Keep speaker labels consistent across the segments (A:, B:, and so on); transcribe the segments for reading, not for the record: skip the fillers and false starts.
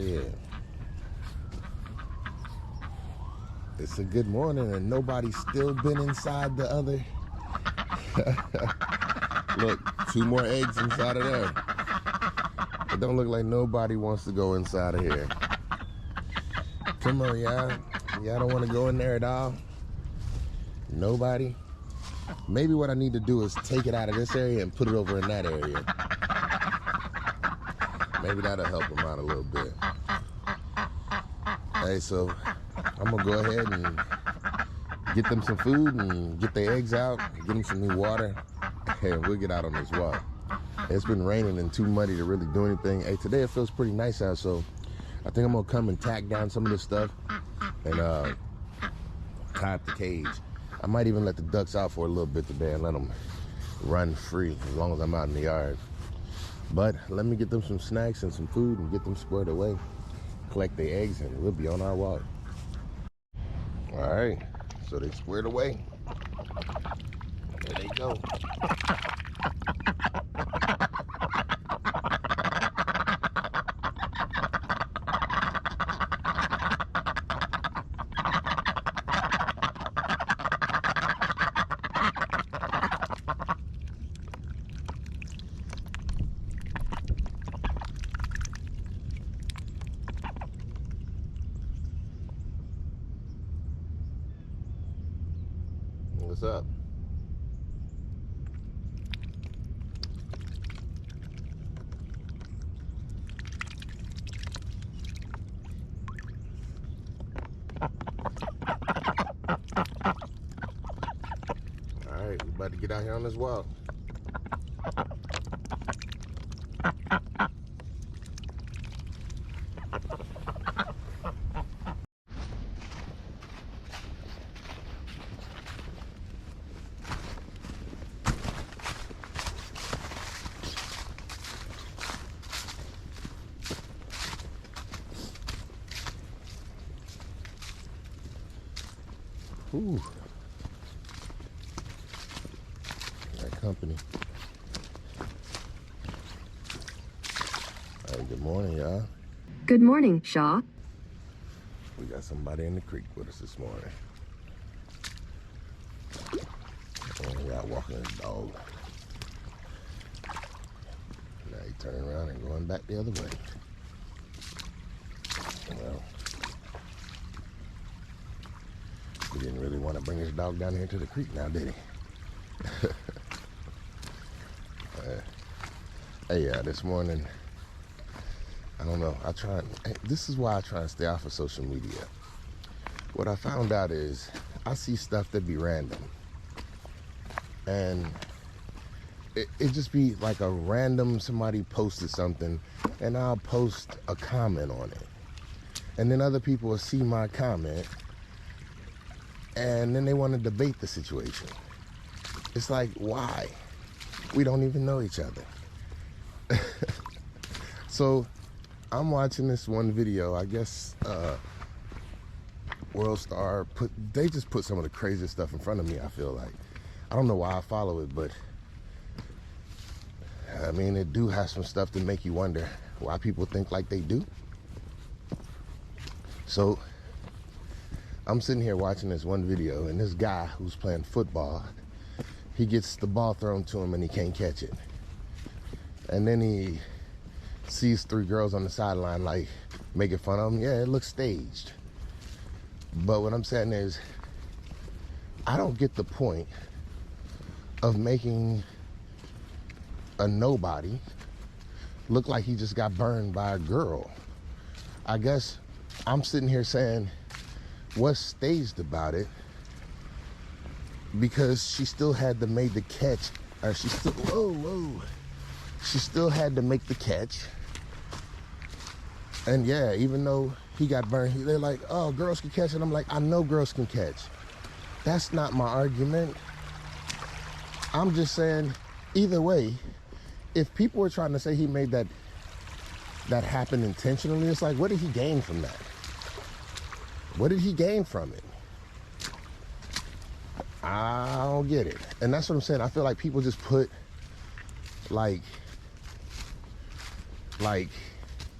A: Yeah. It's a good morning and nobody's still been inside the other. Look, 2 more eggs inside of there. It don't look like nobody wants to go inside of here. Come on, y'all. Y'all don't want to go in there at all? Nobody? Maybe what I need to do is take it out of this area and put it over in that area. Maybe that'll help them out a little bit. Hey, so I'm gonna go ahead and get them some food and get their eggs out, get them some new water, and we'll get out on this walk. It's been raining and too muddy to really do anything. Hey, today it feels pretty nice out, so I think I'm gonna come and tack down some of this stuff and tie up the cage. I might even let the ducks out for a little bit today and let them run free as long as I'm out in the yard. But let me get them some snacks and some food and get them squared away, collect their eggs, and we'll be on our walk. All right, so they squared away. There they go. What's up? All right, we about to get out here on this walk. Ooh. That company. Hey, good morning, y'all.
B: Good morning, Shaw.
A: We got somebody in the creek with us this morning. And we out walking his dog. Now he turning around and going back the other way. Well, he didn't really want to bring his dog down here to the creek now, did he? Hey, this morning, I don't know, this is why I try and stay off of social media. What I found out is, I see stuff that be random. And it just be like a random, somebody posted something, and I'll post a comment on it. And then other people will see my comment, and then they want to debate the situation. It's like, why? We don't even know each other. So I'm watching this one video. I guess WorldStar they just put some of the craziest stuff in front of me, I feel like. I don't know why I follow it, but I mean, it do have some stuff to make you wonder why people think like they do. So I'm sitting here watching this one video, and this guy who's playing football, he gets the ball thrown to him and he can't catch it. And then he sees 3 girls on the sideline like making fun of him. Yeah, it looks staged. But what I'm saying is, I don't get the point of making a nobody look like he just got burned by a girl. I guess I'm sitting here saying, what's staged about it? Because she still had to make the catch, or she still had to make the catch. And yeah, even though he got burned, they're like, oh, girls can catch it. I'm like, I know girls can catch. That's not my argument. I'm just saying, either way, if people were trying to say he made that happen intentionally, it's like, what did he gain from that? What did he gain from it? I don't get it. And that's what I'm saying. I feel like people just put like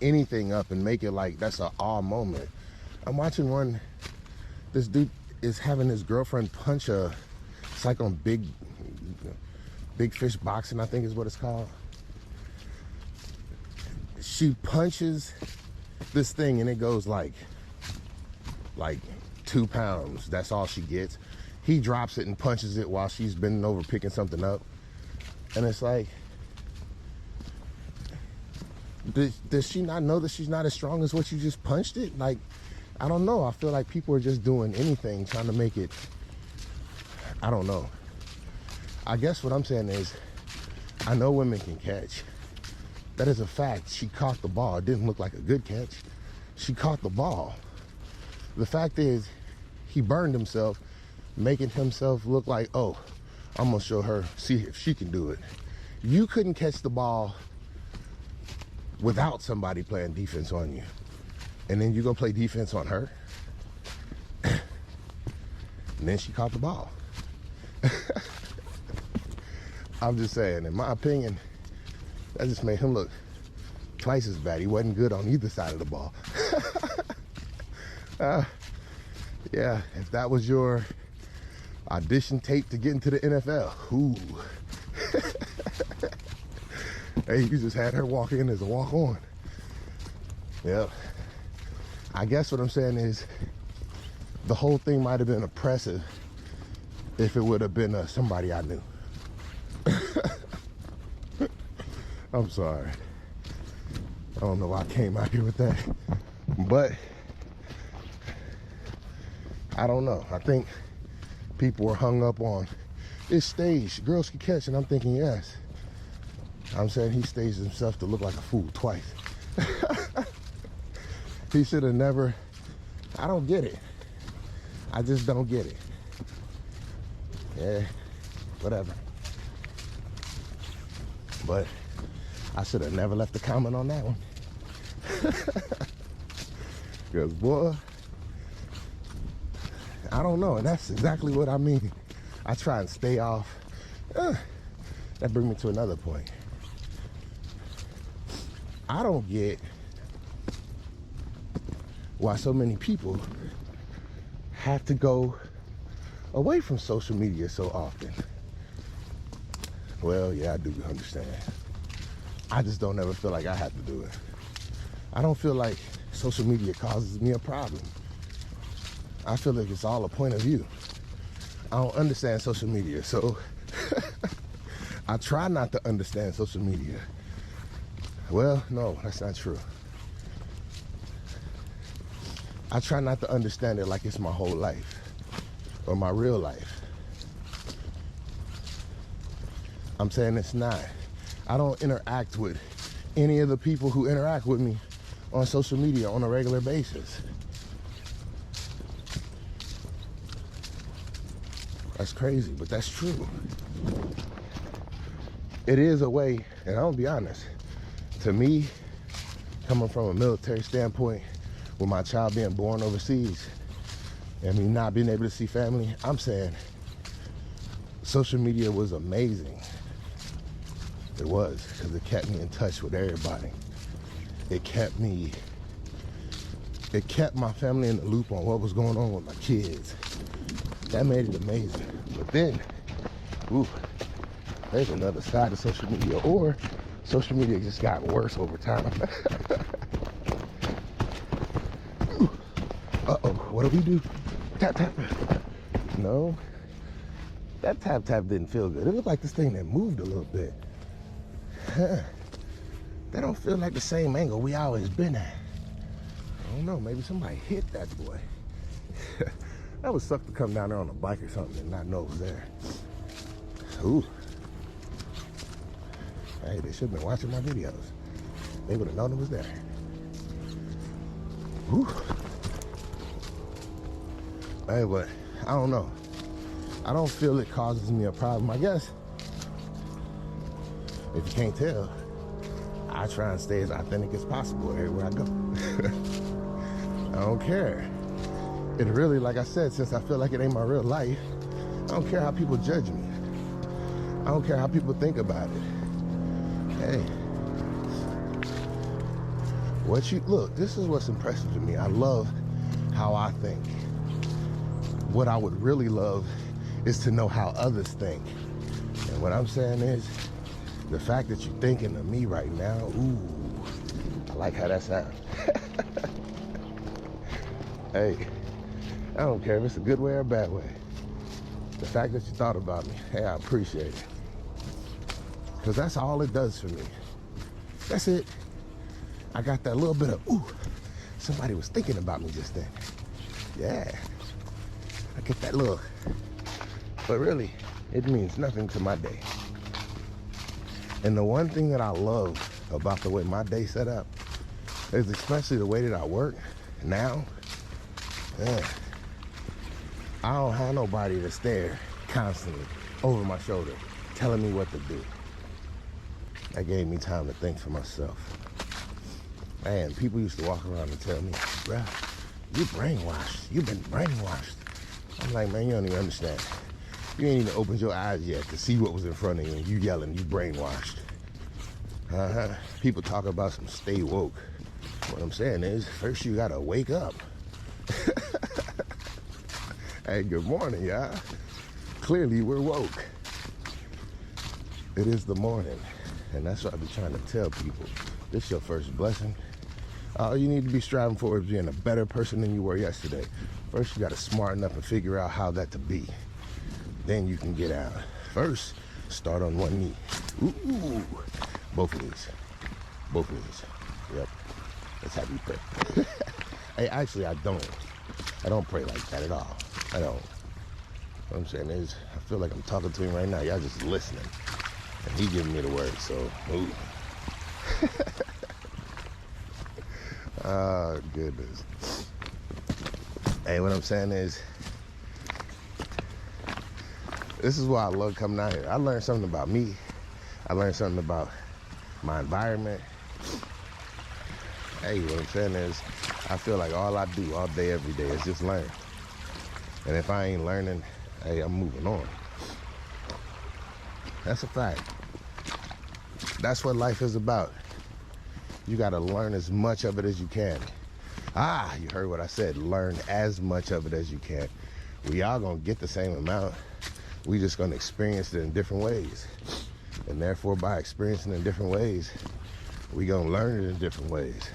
A: anything up and make it like that's an awe moment. I'm watching one, this dude is having his girlfriend punch it's like on Big Fish Boxing, I think is what it's called. She punches this thing and it goes like 2 pounds. That's all she gets. He drops it and punches it while she's bending over picking something up. And it's like, does she not know that she's not as strong as what you just punched it? Like, I don't know. I feel like people are just doing anything, trying to make it, I don't know. I guess what I'm saying is, I know women can catch. That is a fact. She caught the ball. It didn't look like a good catch. She caught the ball. The fact is, he burned himself, making himself look like, oh, I'm gonna show her, see if she can do it. You couldn't catch the ball without somebody playing defense on you. And then you gonna play defense on her? And then she caught the ball. I'm just saying, in my opinion, that just made him look twice as bad. He wasn't good on either side of the ball. Yeah, if that was your audition tape to get into the NFL, ooh. Hey, you just had her walk in as a walk on. Yep. I guess what I'm saying is the whole thing might have been oppressive if it would have been somebody I knew. I'm sorry. I don't know why I came out here with that, but I don't know. I think people were hung up on it's staged. Girls can catch, and I'm thinking, yes. I'm saying he staged himself to look like a fool twice. He should have never. I don't get it. I just don't get it. Yeah, whatever. But I should have never left a comment on that one. Because, boy, I don't know. And that's exactly what I mean. I try and stay off. That brings me to another point. I don't get why so many people have to go away from social media so often. Well, yeah, I do understand. I just don't ever feel like I have to do it. I don't feel like social media causes me a problem. I feel like it's all a point of view. I don't understand social media, so I try not to understand social media. Well, no, that's not true. I try not to understand it like it's my whole life or my real life. I'm saying it's not. I don't interact with any of the people who interact with me on social media on a regular basis. That's crazy, but that's true. It is a way, and I'll be honest, to me, coming from a military standpoint, with my child being born overseas, and me not being able to see family, I'm saying social media was amazing. It was, because it kept me in touch with everybody. It kept my family in the loop on what was going on with my kids. That made it amazing. But then, ooh, there's another side of social media, or social media just got worse over time. Uh-oh, what do we do? Tap, tap. No, that tap, tap didn't feel good. It looked like this thing that moved a little bit. That don't feel like the same angle we always been at. I don't know, maybe somebody hit that boy. That would suck to come down there on a bike or something and not know it was there. Ooh. Hey, they should have been watching my videos. They would have known it was there. Ooh. Hey, but I don't know. I don't feel it causes me a problem. I guess, if you can't tell, I try and stay as authentic as possible everywhere I go. I don't care. It really, like I said, since I feel like it ain't my real life, I don't care how people judge me. I don't care how people think about it. Hey, Look, this is what's impressive to me. I love how I think. What I would really love is to know how others think. And what I'm saying is, the fact that you're thinking of me right now, ooh, I like how that sounds. Hey, I don't care if it's a good way or a bad way. The fact that you thought about me, hey, I appreciate it. Because that's all it does for me. That's it. I got that little bit of, ooh, somebody was thinking about me just then. Yeah. I get that look. But really, it means nothing to my day. And the one thing that I love about the way my day set up is especially the way that I work now. Yeah. I don't have nobody to stare constantly over my shoulder telling me what to do. That gave me time to think for myself. Man, people used to walk around and tell me, bruh, you brainwashed. You've been brainwashed. I'm like, man, you don't even understand. You ain't even opened your eyes yet to see what was in front of you and you yelling, you brainwashed. People talk about some stay woke. What I'm saying is, first you gotta wake up. Hey, good morning, y'all. Clearly we're woke. It is the morning, and that's what I be trying to tell people. This is your first blessing. All you need to be striving for is being a better person than you were yesterday. First, you gotta smarten up and figure out how that to be. Then you can get out. First, start on one knee. Ooh, both knees. Both knees. Yep. That's how you pray. Hey, actually, I don't pray like that at all. I don't. What I'm saying is, I feel like I'm talking to him right now. Y'all just listening. And he giving me the word, so, ooh. Oh, goodness. Hey, what I'm saying is, this is why I love coming out here. I learned something about me. I learned something about my environment. Hey, what I'm saying is, I feel like all I do all day, every day is just learn. And if I ain't learning, hey, I'm moving on. That's a fact. That's what life is about. You gotta learn as much of it as you can. Ah, you heard what I said. Learn as much of it as you can. We all gonna get the same amount. We just gonna experience it in different ways. And therefore, by experiencing it in different ways, we gonna learn it in different ways.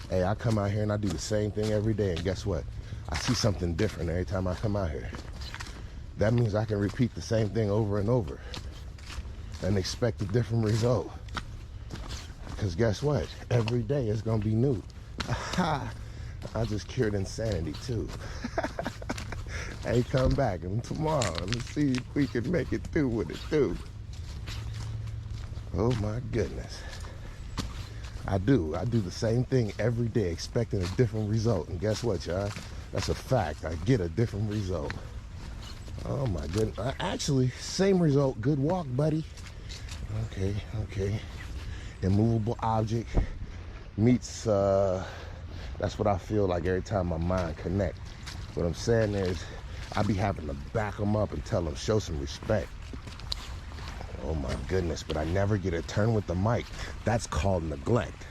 A: Hey, I come out here and I do the same thing every day, and guess what? I see something different every time I come out here. That means I can repeat the same thing over and over and expect a different result. Because guess what? Every day is gonna be new. I just cured insanity too. Hey, come back and tomorrow, let's see if we can make it through what it do. Oh my goodness. I do the same thing every day, expecting a different result. And guess what, y'all? That's a fact. I get a different result. Oh my goodness. Actually, same result. Good walk, buddy. Okay. Immovable object meets, that's what I feel like every time my mind connect. What I'm saying is, I be having to back them up and tell them, show some respect. Oh my goodness, but I never get a turn with the mic. That's called neglect.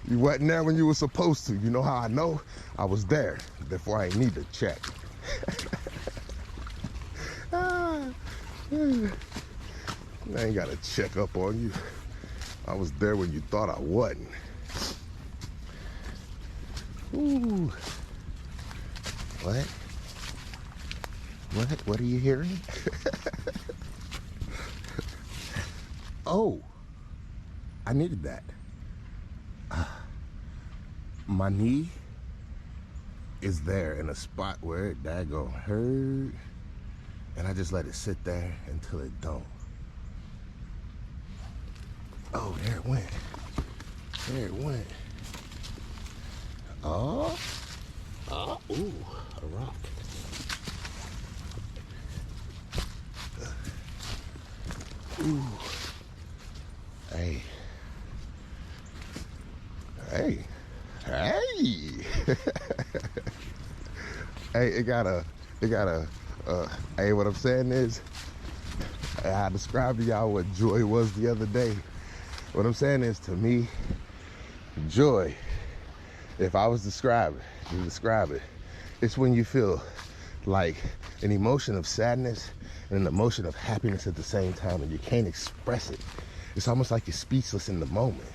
A: You wasn't there when you were supposed to. You know how I know? I was there. Therefore, I ain't need to check. I ain't got to check up on you. I was there when you thought I wasn't. Ooh. What? What are you hearing? Oh, I needed that. My knee is there in a spot where it daggone hurt, and I just let it sit there until it don't. Oh, there it went. Oh, ooh, a rock. Ooh. Hey. Hey, it got a, hey, what I'm saying is, I described to y'all what joy was the other day. What I'm saying is, to me, joy, if I was to describe it, it's when you feel like an emotion of sadness and an emotion of happiness at the same time, and you can't express it. It's almost like you're speechless in the moment,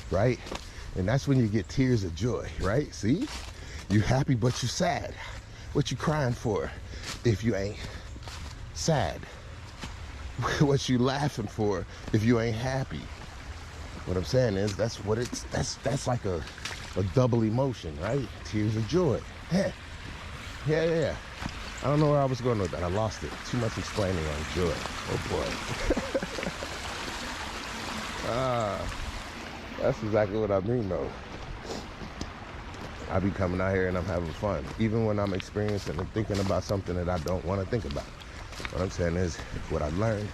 A: right? And that's when you get tears of joy, right? See? You happy, but you sad. What you crying for if you ain't sad? What you laughing for if you ain't happy? What I'm saying is, that's like a double emotion, right? Tears of joy. Yeah. I don't know where I was going with that. I lost it. Too much explaining on joy. Oh boy. That's exactly what I mean, though. I be coming out here and I'm having fun, even when I'm experiencing and thinking about something that I don't want to think about. What I'm saying is, what I've learned,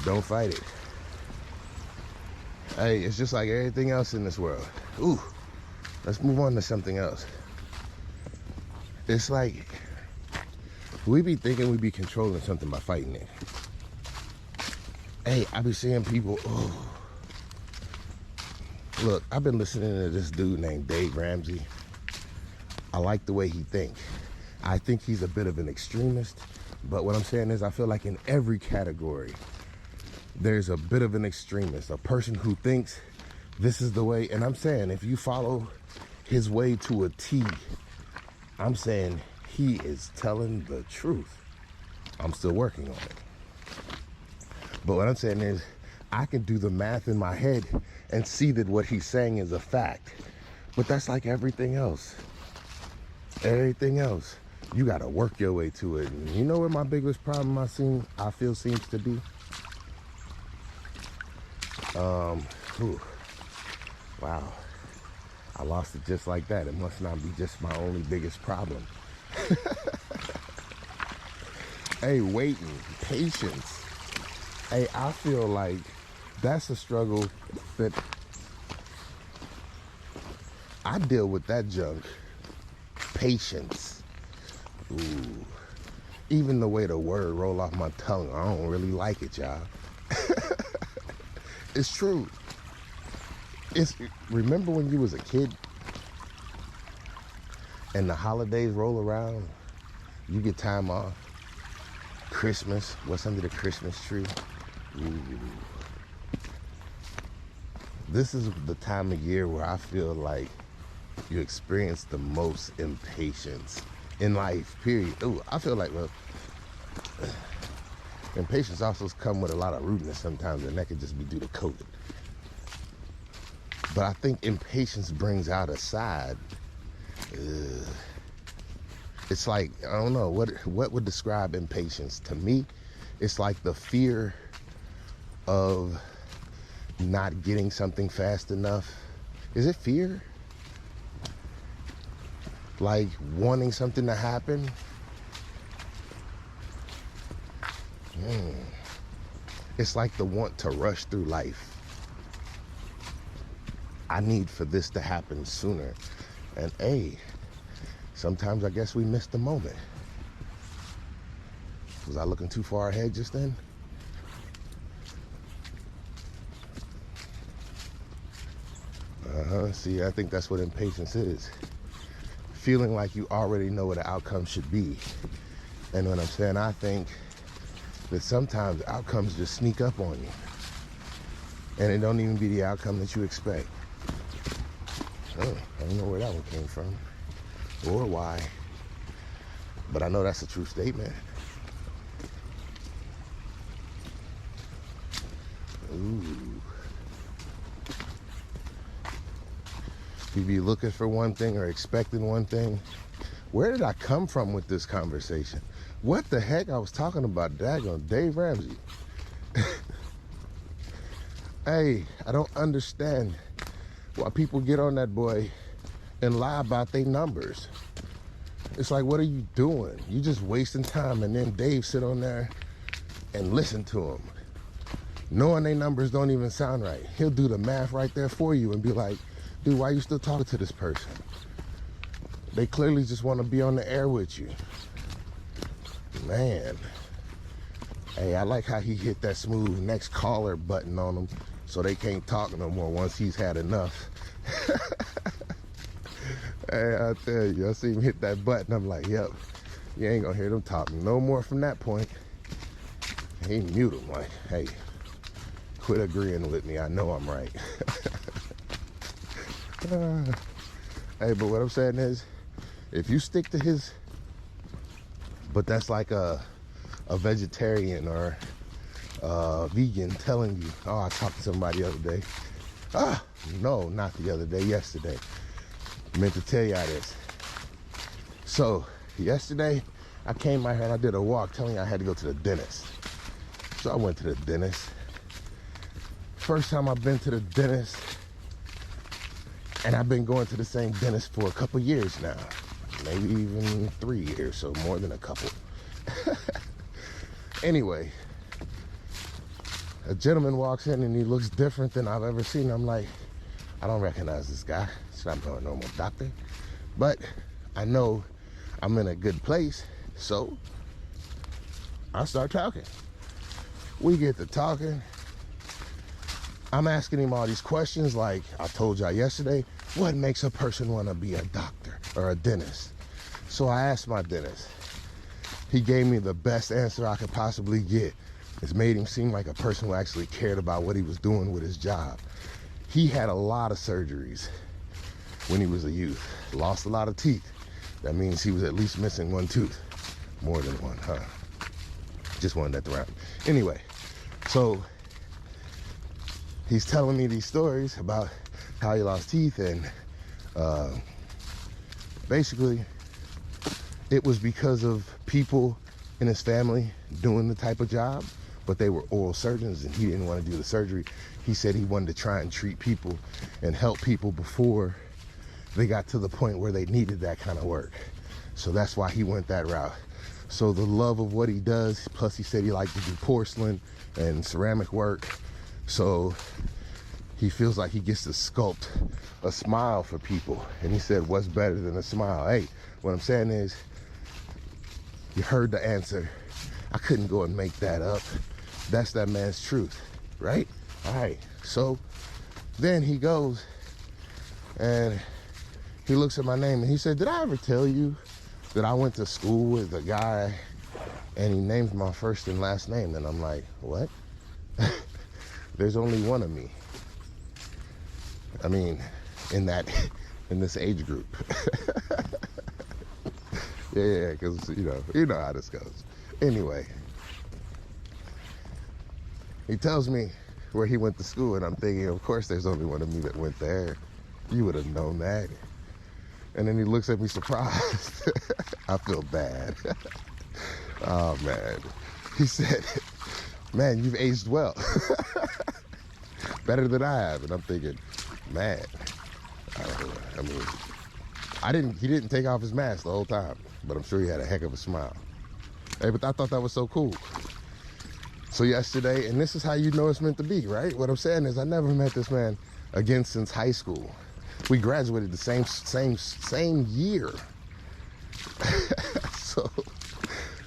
A: don't fight it. Hey, it's just like everything else in this world. Ooh, let's move on to something else. It's like we be thinking we be controlling something by fighting it. Hey, I be seeing people, look, I've been listening to this dude named Dave Ramsey. I like the way he thinks. I think he's a bit of an extremist, but what I'm saying is, I feel like in every category, there's a bit of an extremist, a person who thinks this is the way. And I'm saying, if you follow his way to a T, I'm saying he is telling the truth. I'm still working on it. But what I'm saying is, I can do the math in my head and see that what he's saying is a fact. But that's like everything else. Everything else, you got to work your way to it. And you know what my biggest problem I feel seems to be? Wow. I lost it just like that. It must not be just my only biggest problem. Hey, waiting, patience. Hey, I feel like that's a struggle that I deal with, that junk. Patience. Ooh. Even the way the word roll off my tongue, I don't really like it, y'all. It's true. Remember when you was a kid and the holidays roll around, you get time off. Christmas, what's under the Christmas tree? Ooh. This is the time of year where I feel like you experience the most impatience in life, period. Ooh, I feel like, well, impatience also come with a lot of rudeness sometimes, and that could just be due to COVID. But I think impatience brings out a side. It's like, I don't know, what would describe impatience? To me, it's like the fear of not getting something fast enough. Is it fear? Like wanting something to happen? It's like the want to rush through life. I need for this to happen sooner. And hey, sometimes I guess we miss the moment. Was I looking too far ahead just then? See, I think that's what impatience is. Feeling like you already know what the outcome should be. And what I'm saying, I think that sometimes outcomes just sneak up on you. And it don't even be the outcome that you expect. I don't know where that one came from or why, but I know that's a true statement. Ooh. You be looking for one thing or expecting one thing. Where did I come from with this conversation? What the heck? I was talking about daggone Dave Ramsey. Hey, I don't understand why people get on that boy and lie about their numbers. It's like, what are you doing? You just wasting time. And then Dave sit on there and listen to him, knowing their numbers don't even sound right. He'll do the math right there for you and be like, dude, why are you still talking to this person? They clearly just want to be on the air with you. Man. Hey, I like how he hit that smooth next caller button on him so they can't talk no more once he's had enough. Hey, I tell you, I see him hit that button. I'm like, yep, you ain't gonna hear them talking no more from that point. He mute him like, hey, quit agreeing with me. I know I'm right. Hey, but what I'm saying is, if you stick to his, but that's like a vegetarian or vegan telling you, oh, I talked to somebody the other day. No, not the other day, yesterday. I meant to tell y'all this. So, yesterday, I came out here and I did a walk telling you I had to go to the dentist. So I went to the dentist. First time I've been to the dentist, and I've been going to the same dentist for a couple years now. Maybe even 3 years, so more than a couple. Anyway, a gentleman walks in and he looks different than I've ever seen. I'm like, I don't recognize this guy. It's not a normal doctor. But I know I'm in a good place, so I start talking. We get to talking. I'm asking him all these questions like I told y'all yesterday. What makes a person want to be a doctor or a dentist? So I asked my dentist. He gave me the best answer I could possibly get. It's made him seem like a person who actually cared about what he was doing with his job. He had a lot of surgeries when he was a youth. Lost a lot of teeth. That means he was at least missing one tooth. More than one, huh? Just wanted that to round. Anyway, so he's telling me these stories about how he lost teeth, and basically it was because of people in his family doing the type of job, but they were oral surgeons and he didn't want to do the surgery. He said he wanted to try and treat people and help people before they got to the point where they needed that kind of work. So that's why he went that route. So the love of what he does, plus he said he liked to do porcelain and ceramic work. So he feels like he gets to sculpt a smile for people. And he said, what's better than a smile? Hey, what I'm saying is, you heard the answer. I couldn't go and make that up. That's that man's truth, right? All right, so then he goes and he looks at my name and he said, did I ever tell you that I went to school with a guy and he named my first and last name? And I'm like, what? There's only one of me. I mean, in this age group. Yeah, because you know how this goes. Anyway, he tells me where he went to school, and I'm thinking, of course there's only one of me that went there. You would have known that. And then he looks at me surprised. I feel bad. Oh man. He said, man, you've aged well. Better than I have. And I'm thinking, man, I mean, he didn't take off his mask the whole time, but I'm sure he had a heck of a smile. Hey, but I thought that was so cool. So yesterday, and this is how you know it's meant to be, right? What I'm saying is I never met this man again since high school. We graduated the same year.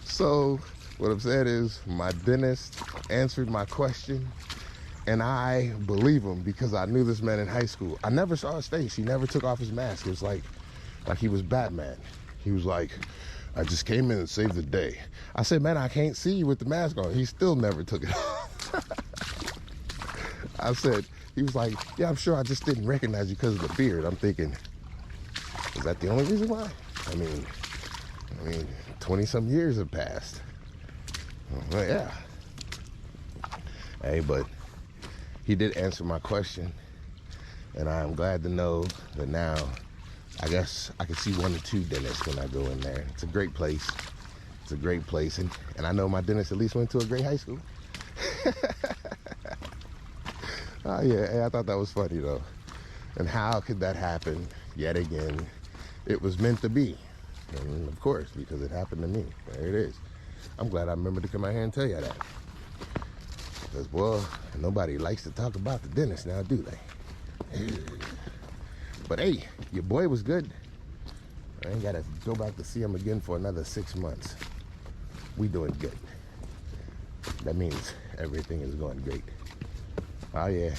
A: So what I'm saying is my dentist answered my question, and I believe him because I knew this man in high school. I never saw his face. He never took off his mask. It was like he was Batman. He was like, I just came in and saved the day. I said, man, I can't see you with the mask on. He still never took it off. I said, he was like, yeah, I'm sure I just didn't recognize you because of the beard. I'm thinking, is that the only reason why? I mean, 20-some years have passed. Well, yeah. Hey, but he did answer my question, and I'm glad to know that now I guess I can see 1 or 2 dentists when I go in there. It's a great place. It's a great place, and I know my dentist at least went to a great high school. Oh yeah, hey, I thought that was funny though. And how could that happen yet again? It was meant to be. And of course, because it happened to me. There it is. I'm glad I remembered to come out here and tell you that. Because, boy, nobody likes to talk about the dentist now, do they? But hey, your boy was good. I ain't got to go back to see him again for another 6 months. We doing good. That means everything is going great. Oh yeah.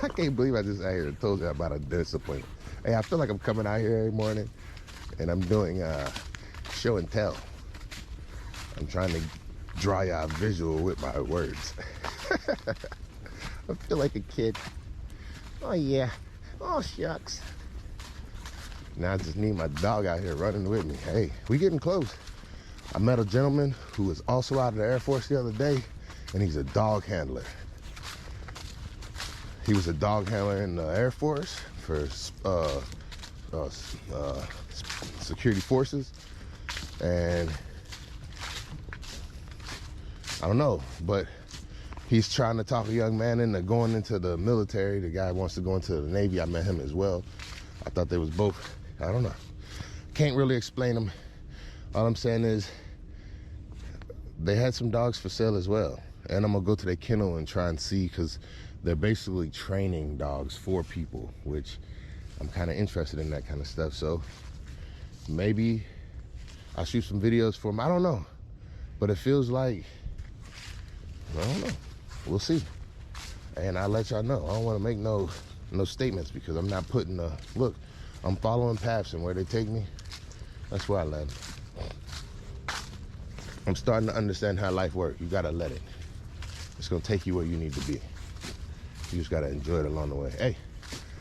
A: I can't believe I just out here and told you about a discipline. Hey, I feel like I'm coming out here every morning and I'm doing show and tell. I'm trying to draw y'all a visual with my words. I feel like a kid. Oh yeah. Oh shucks. Now I just need my dog out here running with me. Hey, we getting close. I met a gentleman who was also out of the Air Force the other day, and he's a dog handler. He was a dog handler in the Air Force for security forces, and I don't know, but he's trying to talk a young man into going into the military. The guy wants to go into the Navy. I met him as well. I thought they was both, I don't know. Can't really explain them. All I'm saying is they had some dogs for sale as well. And I'm gonna go to their kennel and try and see, because they're basically training dogs for people, which I'm kind of interested in that kind of stuff. So maybe I'll shoot some videos for them. I don't know, but it feels like, I don't know. We'll see. And I'll let y'all know. I don't want to make no statements, because I'm not putting look, I'm following paths, and where they take me, that's where I land. I'm starting to understand how life works. You gotta let it. It's gonna take you where you need to be. You just gotta enjoy it along the way. Hey,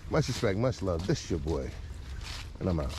A: much respect, much love. This is your boy, and I'm out.